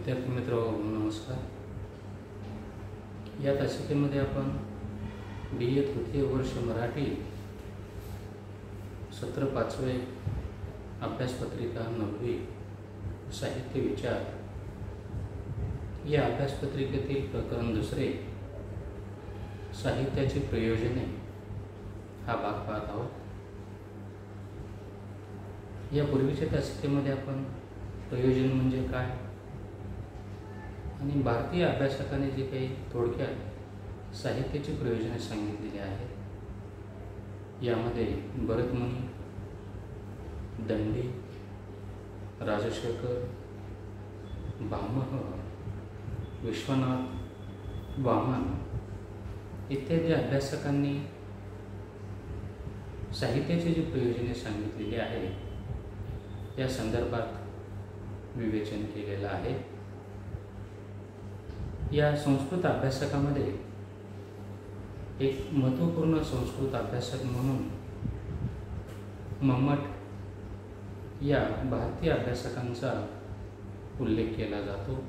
विद्यार्थी मित्र नमस्कार. या तासिकेमध्ये आपण BA तृतीय वर्ष मराठी सत्र 5वे अभ्यासपत्रिका 9वी साहित्य विचार या अभ्यासपत्रिकेतील प्रकरण 2 साहित्याची प्रयोजने हा भाग पाहत आहोत. या पूर्वीच्या तासिकेमध्ये आपण प्रयोजन म्हणजे काय आणि भारतीय अभ्यासकाने जे काही थोडक्यात साहित्याची प्रयोजने सांगितलेली आहेत, यामध्ये भरतमुनी, दंडी, राजशेखर, भामह, विश्वनाथ, वामन इत्यादी अभ्यासकांनी साहित्याची जी प्रयोजने सांगितलेली आहे या संदर्भात विवेचन केलेलं आहे. या संस्कृत अभ्यासकामध्ये एक महत्त्वपूर्ण संस्कृत अभ्यासक म्हणून मम्मट या भारतीय अभ्यासकांचा उल्लेख केला जातो.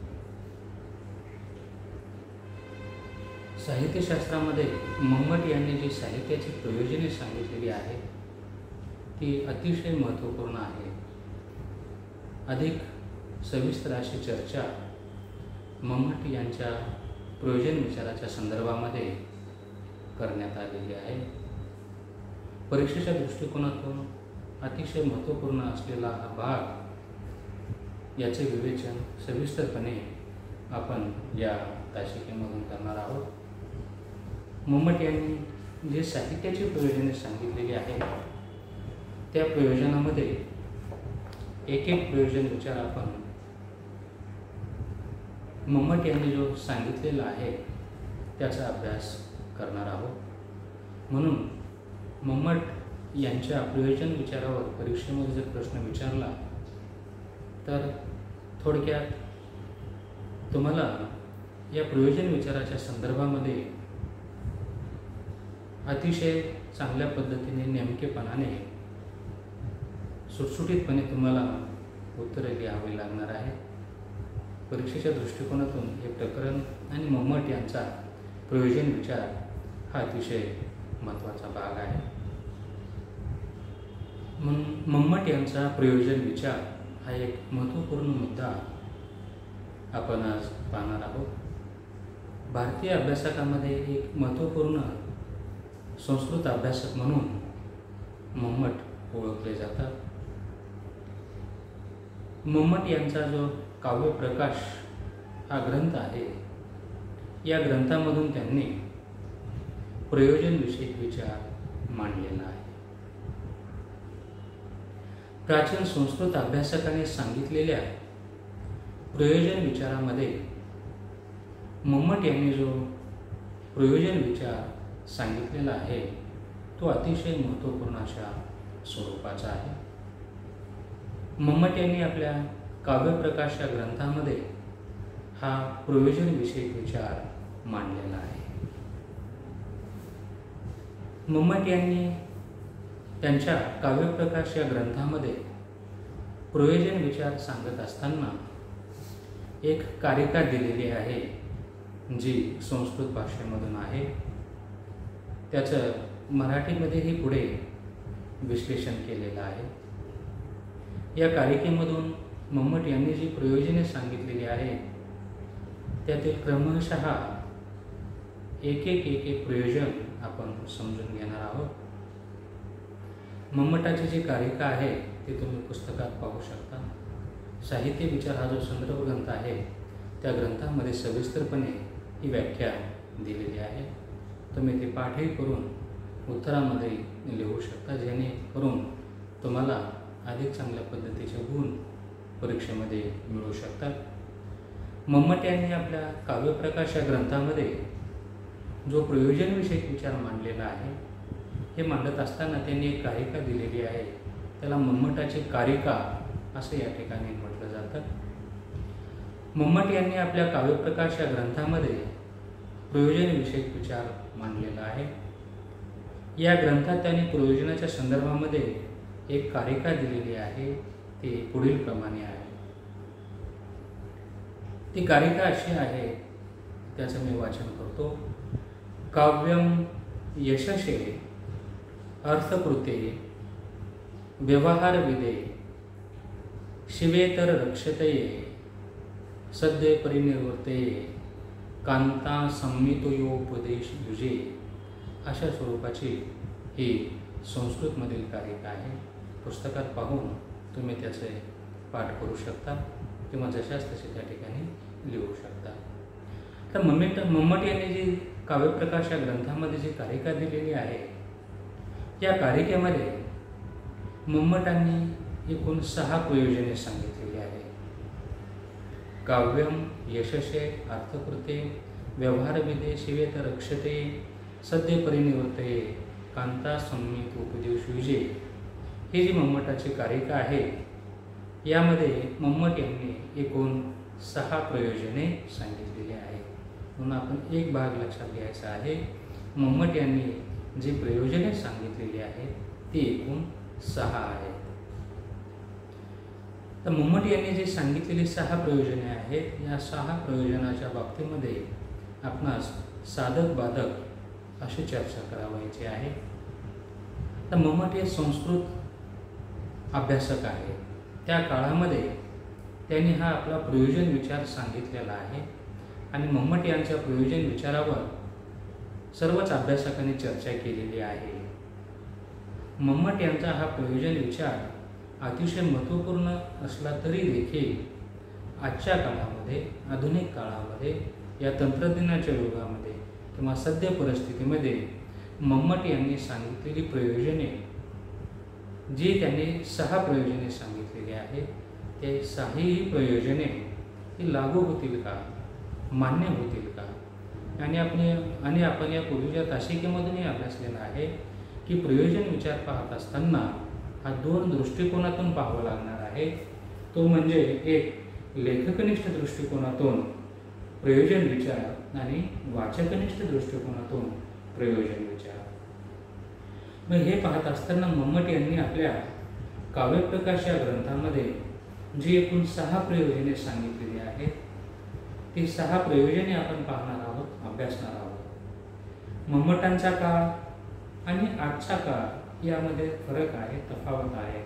साहित्यशास्त्रामध्ये मम्मट यांनी जी साहित्याची प्रयोजने सांगितलेली आहेत ती अतिशय महत्त्वपूर्ण आहे. अधिक सविस्तर अशी चर्चा मम्मट यांच्या प्रयोजन विचाराच्या संदर्भामध्ये करण्यात आलेली आहे. परीक्षेच्या दृष्टिकोनातून अतिशय महत्त्वपूर्ण असलेला हा भाग याचे विवेचन सविस्तरपणे आपण या तासिकेमधून करणार आहोत. मम्मट यांनी जे साहित्याची प्रयोजने सांगितलेली आहेत त्या प्रयोजनामध्ये एक एक प्रयोजन विचार आपण मम्मट यांनी जो सांगितलेला आहे त्याचा अभ्यास करणार आहोत. म्हणून मम्मट यांच्या प्रयोजन विचारावर परीक्षेमध्ये जर प्रश्न विचारला तर थोडक्यात तुम्हाला या प्रयोजन विचाराच्या संदर्भामध्ये अतिशय चांगल्या पद्धतीने नेमकेपणाने सुटसुटीतपणे तुम्हाला उत्तरे लिहावी लागणार आहे. परीक्षेच्या दृष्टिकोनातून हे प्रकरण आणि मम्मट यांचा प्रयोजन विचार हा अतिशय महत्त्वाचा भाग आहे. म्हणून मम्मट यांचा प्रयोजन विचार हा एक महत्त्वपूर्ण मुद्दा आपण आज पाहणार आहोत. भारतीय अभ्यासकामध्ये एक महत्त्वपूर्ण संस्कृत अभ्यासक म्हणून मम्मट ओळखले जातात. मम्मट यांचा जो काव्यप्रकाश हा ग्रंथ आहे या ग्रंथामधून त्यांनी प्रयोजनविषयक विचार मांडलेला आहे. प्राचीन संस्कृत अभ्यासकाने सांगितलेल्या प्रयोजन विचारामध्ये मम्मट यांनी जो प्रयोजन विचार सांगितलेला आहे तो अतिशय महत्त्वपूर्ण अशा स्वरूपाचा आहे. मम्मट यांनी आपल्या काव्यप्रकाश या ग्रंथामध्ये हा प्रयोजनविषयक विचार मांडलेला आहे. मम्मट यांनी त्यांच्या काव्यप्रकाश या ग्रंथामध्ये प्रयोजन विचार सांगत असताना एक कारिका दिलेली आहे जी संस्कृत भाषेमधून आहे. त्याचं मराठीमध्येही पुढे विश्लेषण केलेलं आहे. या कारिकेमधून मम्मट यांनी जी प्रयोजने सांगितलेली आहेत त्यातील क्रमशः एक एक प्रयोजन आपण समजून घेणार आहोत. मम्मटाची जी कारिका आहे ती तुम्ही पुस्तकात पाहू शकता. साहित्य विचार हा जो संदर्भ ग्रंथ आहे त्या ग्रंथामध्ये सविस्तरपणे ही व्याख्या दिलेली आहे. तुम्ही ते पाठही करून उत्तरामध्ये लिहू शकता जेणेकरून तुम्हाला अधिक चांगल्या पद्धतीचे गुण परीक्षेमध्ये मिळू शकतात. मम्मट यांनी आपल्या काव्यप्रकाश या ग्रंथामध्ये जो प्रयोजनविषयक विचार मांडलेला आहे हे मांडत असताना त्यांनी एक कारिका दिलेली आहे. त्याला मम्मटाची कारिका असं या ठिकाणी म्हटलं जातं. मम्मट यांनी आपल्या काव्यप्रकाश या ग्रंथामध्ये प्रयोजनविषयक विचार मांडलेला आहे. या ग्रंथात त्यांनी प्रयोजनाच्या संदर्भामध्ये एक कारिका दिलेली आहे ती पुढील प्रमाणे आहे. ती कारिका अशी आहे, त्याचं मी वाचन करतो. काव्यम यशसे अर्थकृते व्यवहारविदे शिवेतर रक्षतये सद्य परिनिर्वर्तये कांता संमितोयोपदेश युजे. अशा स्वरूपाची ही संस्कृतमधील कारिका आहे. पुस्तकात पाहून तुम्ही त्याचे पाठ करू शकता किंवा जशाच तसे त्या ठिकाणी लिहू शकता. तर मम्मट यांनी जी काव्यप्रकाश या ग्रंथामध्ये जी कारिका दिलेली आहे, या कारिकेमध्ये मम्मटांनी एकूण 6 प्रयोजने सांगितलेली आहे. काव्यम यशसे अर्थकृते व्यवहारविदे शिवेत रक्षते सद्य परिनिवर्तये कांता संमित उपदेश युजे. ही जी मम्मटाची कारिका आहे, यामध्ये मम्मट यांनी एकूण 6 प्रयोजने सांगितलेली आहे. म्हणून आपण एक भाग लक्षात घ्यायचा आहे. मम्मट यांनी जी प्रयोजने सांगितलेली आहेत ती एकूण 6 आहेत. तर मम्मट यांनी जी सांगितलेली 6 प्रयोजने आहेत, या 6 प्रयोजनाच्या बाबतीमध्ये आपणास साधक बाधक अशी चर्चा करावयाची आहे. तर मम्मट हे संस्कृत अभ्यासक आहे. त्या काळामध्ये त्यांनी हा आपला प्रयोजन विचार सांगितलेला आहे आणि मम्मट यांच्या प्रयोजन विचारावर सर्वच अभ्यासकांनी चर्चा केलेली आहे. मम्मट यांचा हा प्रयोजन विचार अतिशय महत्त्वपूर्ण असला तरी देखील आजच्या काळामध्ये, आधुनिक काळामध्ये, या तंत्रज्ञानाच्या युगामध्ये किंवा सद्य परिस्थितीमध्ये मम्मट यांनी सांगितलेली प्रयोजने, जी त्यांनी 6 प्रयोजने सांगितलेली आहेत, ते 6ही प्रयोजने ही लागू होतील का, मान्य होतील का? आणि आपण या पूर्वीच्या तासिकेमधूनही अभ्यासलेला आहे की प्रयोजन विचार पाहत असताना हा 2 दृष्टिकोनातून पाहावा लागणार आहे. तो म्हणजे एक लेखकनिष्ठ दृष्टिकोनातून प्रयोजन विचार आणि वाचकनिष्ठ दृष्टिकोनातून प्रयोजन विचार. मग हे पाहत असताना मम्मट यांनी आपल्या काव्यप्रकाश या ग्रंथामध्ये जी एकूण 6 प्रयोजने सांगितलेली आहेत, ती 6 प्रयोजने आपण पाहणार आहोत, अभ्यासणार आहोत. मम्मटांचा काळ आणि आजचा काळ यामध्ये फरक आहे, तफावत आहे.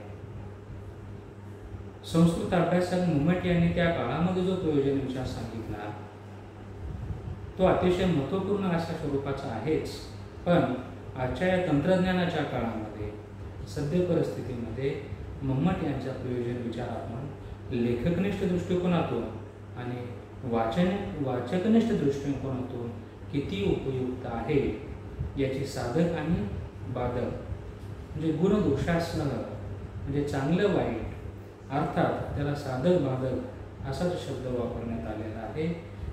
संस्कृत अभ्यासक मम्मट यांनी त्या काळामध्ये जो प्रयोजन विचार सांगितला तो अतिशय महत्त्वपूर्ण अशा स्वरूपाचा आहेच, पण आजच्या या तंत्रज्ञानाच्या काळामध्ये, सद्य परिस्थितीमध्ये मम्मट यांचा प्रयोजन विचार आपण लेखकनिष्ठ दृष्टिकोनातून आणि वाचकनिष्ठ दृष्टिकोनातून किती उपयुक्त आहे याची साधक आणि बाधक म्हणजे गुणदोषासह, म्हणजे चांगलं वाईट, अर्थात त्याला साधक बाधक असाच शब्द वापरण्यात आलेला आहे.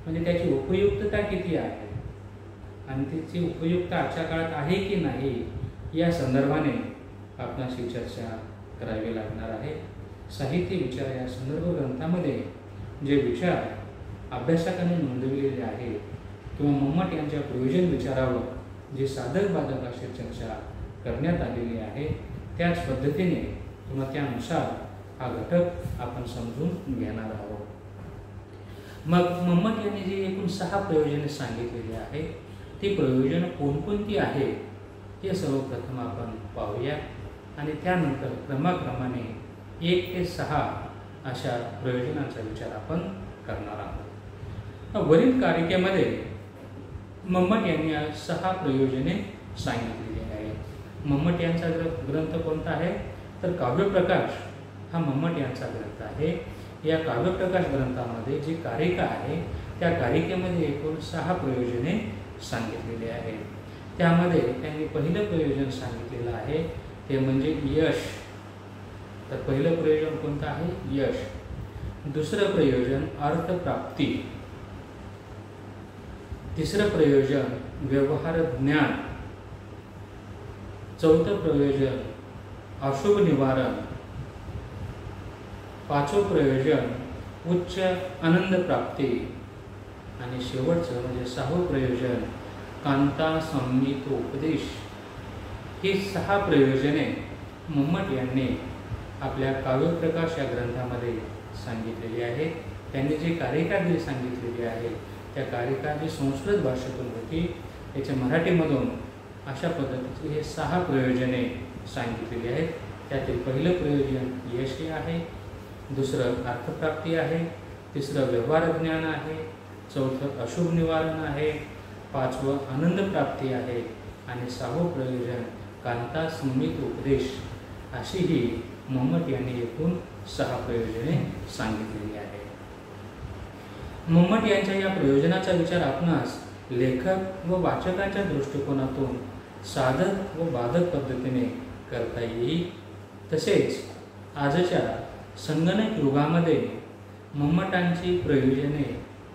म्हणजे त्याची उपयुक्तता किती आहे आणि त्याची उपयुक्तता आजच्या काळात आहे की नाही या संदर्भाने आपणाशी चर्चा करावी लागणार आहे. साहित्य विचार या संदर्भ ग्रंथामध्ये जे विचार अभ्यासकांनी नोंदवलेले आहे किंवा मम्मट यांच्या प्रयोजन विचारावर जे साधक बाधक अशी चर्चा करण्यात आलेली आहे, त्याच पद्धतीने किंवा त्यानुसार हा घटक आपण समजून घेणार आहोत. मग मम्मट यांनी जी एकूण 6 प्रयोजने सांगितलेली आहे, ती प्रयोजनं कोणकोणती आहेत हे सर्वप्रथम आपण पाहूया आणि त्यानंतर क्रमाक्रमाने 1 ते 6 अशा प्रयोजनांचा विचार आपण करणार आहोत. वरील कारिकेमध्ये मम्मट यांनी 6 प्रयोजने सांगितलेली आहेत. मम्मट यांचा ग्रंथ कोणता आहे तर काव्यप्रकाश हा मम्मट यांचा ग्रंथ आहे. या काव्यप्रकाश ग्रंथामध्ये जी कारिका आहे त्या कारिकेमध्ये एकूण 6 प्रयोजने सांगितलेली आहेत. त्यामध्ये त्यांनी पहिलं प्रयोजन सांगितलेलं आहे ते म्हणजे यश. तर पहिलं प्रयोजन कोणतं आहे? यश. दुसरं प्रयोजन अर्थप्राप्ती. तिसरं प्रयोजन व्यवहार ज्ञान. चौथं प्रयोजन अशुभ निवारण. 5वं प्रयोजन उच्च आनंद प्राप्ती आणि शेवटचं म्हणजे 6वं प्रयोजन कांता संमित उपदेश. ही 6 प्रयोजने मम्मट यांनी आपल्या काव्यप्रकाश या ग्रंथामध्ये सांगितलेली आहेत. त्यांनी जी कार्यकारिणी सांगितलेली आहे त्या कार्यकारिणी संस्कृत भाषेतून होती, याच्या मराठीमधून अशा पद्धतीची हे 6 प्रयोजने सांगितलेली आहेत. त्यातील पहिलं प्रयोजन यश हे आहे, दुसरं अर्थप्राप्ती आहे, तिसरं व्यवहार ज्ञान आहे, चौथं अशुभ निवारण आहे, 5वं आनंद प्राप्ती आहे आणि 6वं प्रयोजन कांता संमित उपदेश. अशी ही मम्मट यांनी एकूण 6 प्रयोजने सांगितलेली आहे. मम्मट यांच्या या प्रयोजनाचा विचार आपणास लेखक व वाचकाच्या दृष्टिकोनातून साधक व बाधक पद्धतीने करता येईल. तसेच आजच्या संगणक युगामध्ये मम्मटांची प्रयोजने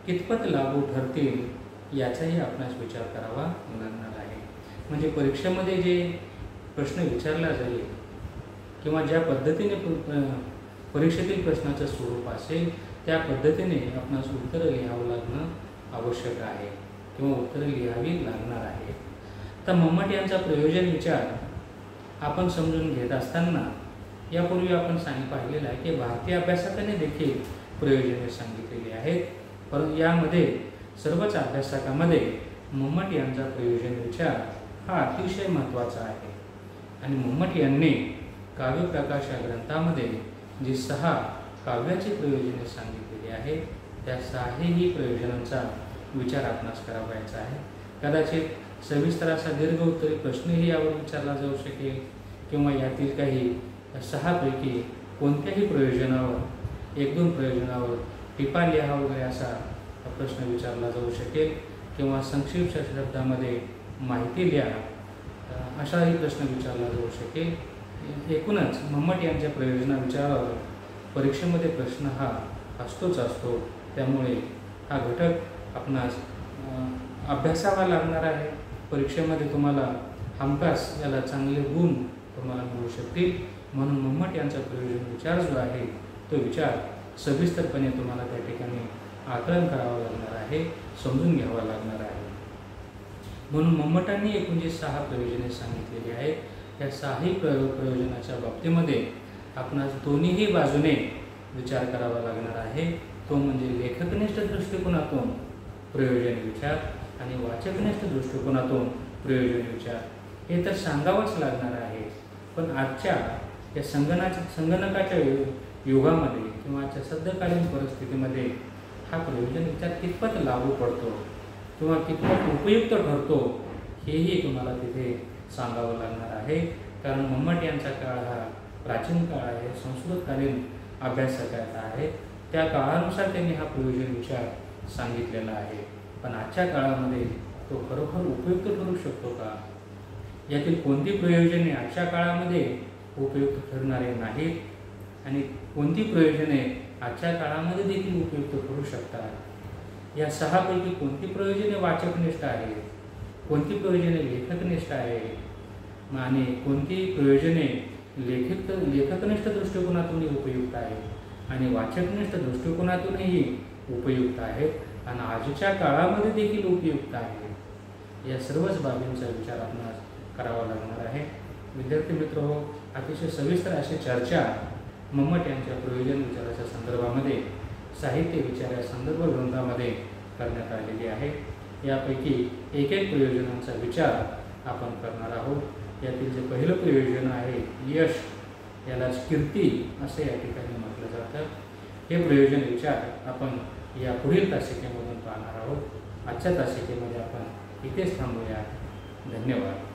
कितपत लागू ठरतील याचाही आपणास विचार करावा लागणार आहे. म्हणजे परीक्षेमध्ये जे प्रश्न विचारला जाईल किंवा ज्या पद्धतीने परीक्षेतील प्रश्नाचं स्वरूप असेल त्या पद्धतीने आपणास उत्तरं लिहावं लागणं आवश्यक आहे किंवा उत्तरं लिहावी लागणार आहे. तर मम्मट यांचा प्रयोजन विचार आपण समजून घेत असताना यापूर्वी आपण पाहिलेलं आहे की भारतीय अभ्यासकाने देखील प्रयोजने सांगितलेली आहेत, परंतु यामध्ये सर्वच अभ्यासकामध्ये मम्मट यांचा प्रयोजन विचार हा अतिशय महत्त्वाचा आहे. आणि मम्मट यांनी काव्यप्रकाश या ग्रंथामध्ये जी 6 काव्याची प्रयोजने सांगितलेली आहेत त्या 6ही प्रयोजनांचा विचार आपणास करावायचा आहे. कदाचित सविस्तर असा दीर्घ उत्तरी प्रश्नही यावर विचारला जाऊ शकेल किंवा यातील काही 6 पैकी कोणत्याही प्रयोजनावर 1-2 प्रयोजनावर टिपा लिहा वगैरे असा प्रश्न विचारला जाऊ शकेल किंवा संक्षिप्त शब्दामध्ये माहिती लिहा असाही प्रश्न विचारला जाऊ शकेल. एकूणच मम्मट यांच्या प्रयोजना विचारावर परीक्षेमध्ये प्रश्न हा असतोच असतो. त्यामुळे हा घटक आपणास अभ्यासावा लागणार आहे. परीक्षेमध्ये तुम्हाला हमखास याला चांगले गुण तुम्हाला मिळू शकतील. म्हणून मम्मट यांचा प्रयोजन विचार जो आहे तो विचार सविस्तरपणे तुम्हाला त्या ठिकाणी आकलन करावं लागणार आहे, समजून घ्यावं लागणार आहे. म्हणून मम्मटांनी एकूण जे 6 प्रयोजने सांगितलेली आहेत या 6ही प्रयोजनाच्या बाबतीमध्ये आपणास दोन्हीही बाजूने विचार करावा लागणार आहे. तो म्हणजे लेखकनिष्ठ दृष्टिकोनातून प्रयोजन विचार आणि वाचकनिष्ठ दृष्टिकोनातून प्रयोजन विचार हे तर सांगावंच लागणार आहे. पण आजच्या या संगणकाच्या युगामध्ये किंवा आजच्या सध्याकालीन परिस्थितीमध्ये हा प्रयोजन विचार कितपत लागू पडतो किंवा कितपत उपयुक्त ठरतो हेही तुम्हाला तिथे सांगावं लागणार आहे. कारण मम्मट यांचा काळ हा प्राचीन काळ आहे, संस्कृतकालीन अभ्यासकाचा आहे. त्या काळानुसार त्यांनी हा प्रयोजन विचार सांगितलेला आहे. पण आजच्या काळामध्ये तो खरोखर उपयुक्त ठरू शकतो का? यातील कोणती प्रयोजने आजच्या काळामध्ये उपयुक्त ठरणारे नाहीत आणि कोणती प्रयोजने आजच्या काळामध्ये देखील उपयुक्त ठरू शकतात? या 6 पैकी कोणती प्रयोजने वाचकनिष्ठ आहेत, कोणती प्रयोजने लेखकनिष्ठ आहेत आणि कोणती प्रयोजने लेखकनिष्ठ दृष्टिकोनातूनही उपयुक्त आहेत आणि वाचकनिष्ठ दृष्टिकोनातूनही उपयुक्त आहेत आणि आजच्या काळामध्ये देखील उपयुक्त आहेत. या सर्वच बाबींचा विचार आपणास करावा लागणार आहे. विद्यार्थी मित्रहो, अतिशय सविस्तर अशी चर्चा मम्मट यांच्या प्रयोजन विचाराच्या संदर्भामध्ये साहित्य विचार या संदर्भ ग्रंथामध्ये करण्यात आलेली आहे. यापैकी एक प्रयोजनांचा विचार आपण करणार आहोत. यातील जे पहिलं प्रयोजन आहे यश, याला कीर्ती असे या ठिकाणी म्हटलं जातं. हे प्रयोजन विचार आपण या पुढील तासिकेमधून पाहणार आहोत. आजच्या तासिकेमध्ये आपण इथेच थांबूया. धन्यवाद.